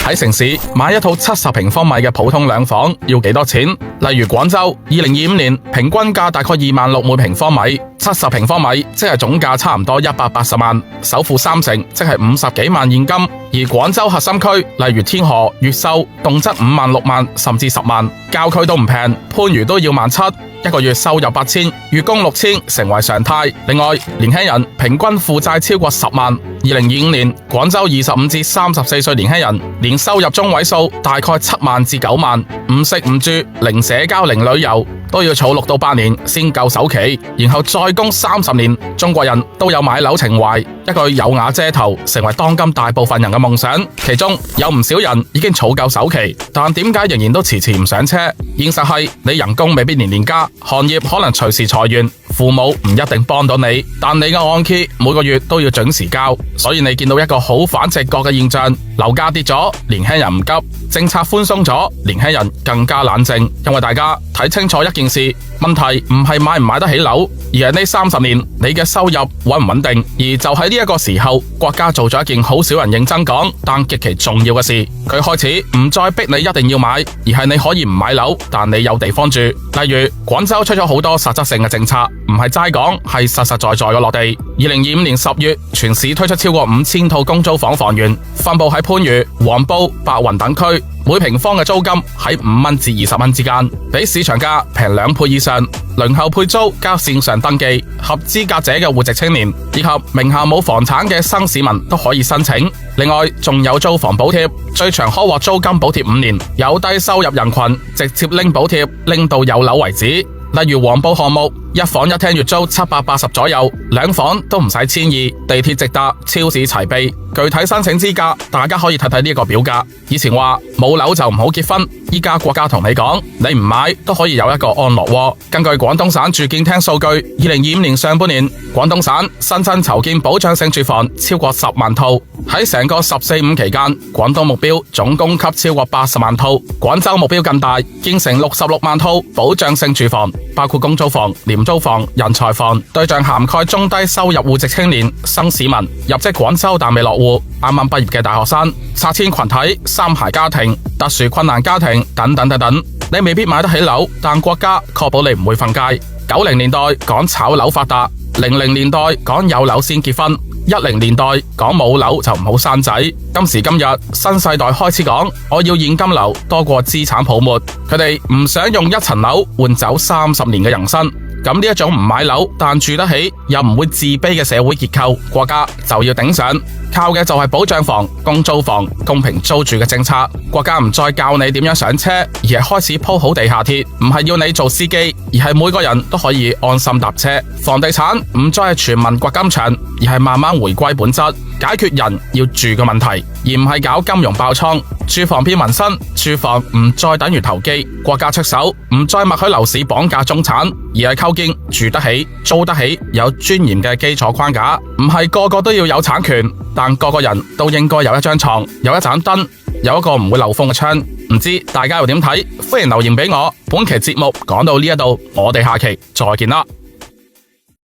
喺城市買一套70平方米嘅普通兩房要幾多錢？例如廣州2025年平均價大概26,000每平方米，70平方米即係總價差唔多180萬，首付30%，即係50幾萬現金。而廣州核心區，例如天河、越秀，動輒5萬、6萬甚至10萬，郊區都唔平，番禺都要17,000，一個月收入8000，月供6000成為常態。另外，年輕人平均負債超過10萬。2025年，廣州25至34歲年輕人年收入中位數大概7萬至9萬，唔食唔住，零社交零旅遊，都要儲6到8年先夠首期，然後再供30年。中國人都有買樓情懷，一句有瓦遮頭成為當今大部分人嘅夢想。其中有唔少人已經儲夠首期，但點解仍然都遲遲唔上車？現實係你人工未必年年加，行業可能隨時裁員，父母唔一定幫到你，但你嘅按揭每個月都要準時交。所以你見到一個好反直覺嘅現象，樓價跌咗，年輕人唔急；政策寬鬆咗，年輕人更加冷靜。因為大家睇清楚一件事，問題唔係買唔買得起樓，而係呢30年你嘅收入穩唔穩定。而就喺呢一個時候，國家做咗一件好少人認真講但極其重要嘅事，佢開始唔再逼你一定要買，而係你可以唔買樓，但你有地方住。例如廣州出咗好多實質性嘅政策，唔係齋講，係實實在在嘅落地。2025年10月，全市推出超過5000套公租房房源，分布喺番禺、黃埔、白雲等區，每平方嘅租金喺5蚊至20蚊之間，比市場價平2倍以上。輪候配租加線上登記，合資格者嘅戶籍青年以及名下冇房產嘅新市民都可以申請。另外仲有租房補貼，最長可獲租金補貼5年，有低收入人群直接拎補貼，拎到有樓為止。例如黃埔項目，1房1廳月租780左右，2房都唔使1200，地鐵直達，超市齊備。具體申請資格，大家可以睇睇呢個表格。以前話冇樓就唔好結婚，依家國家同你講，你唔買都可以有一個安樂窩。根據廣東省住建廳數據，2025年上半年，廣東省新增籌建保障性住房超過10萬套。喺成個14、15期間，廣東目標總供給超過80萬套，廣州目標更大，建成66萬套保障性住房，包括公租房、廉租房、人才房，對象涵蓋中低收入戶籍青年、新市民、入職廣州但未落戶、啱啱畢業嘅大學生、拆遷群體、三孩家庭、特殊困難家庭等等等等。你未必買得起樓，但國家確保你唔會瞓街。90年代講炒樓發達，00年代講有樓先結婚，10年代講冇樓就唔好生仔。今時今日新世代開始講，我要現金流多過資產泡沫。佢哋唔想用1層樓換走30年嘅人生。咁呢一種唔買樓但住得起又唔會自卑嘅社會結構，國家就要頂上，靠嘅就係保障房、公租房、公平租住嘅政策。國家唔再教你點樣上車，而係開始鋪好地下鐵，唔係要你做司機，而係每個人都可以安心搭車。房地產唔再係全民掘金場，而係慢慢回歸本質，解決人要住嘅問題，而唔係搞金融爆倉。住房變民生，住房唔再等於投機，國家出手唔再默許樓市綁架中產，而係構建住得起、租得起、有尊嚴嘅基礎框架。唔係個個都要有產權，但個個人都應該有一張床、有一盞燈、有一個唔會漏風嘅窗。唔知大家又點睇？歡迎留言俾我。本期節目講到呢一度，我哋下期再見啦。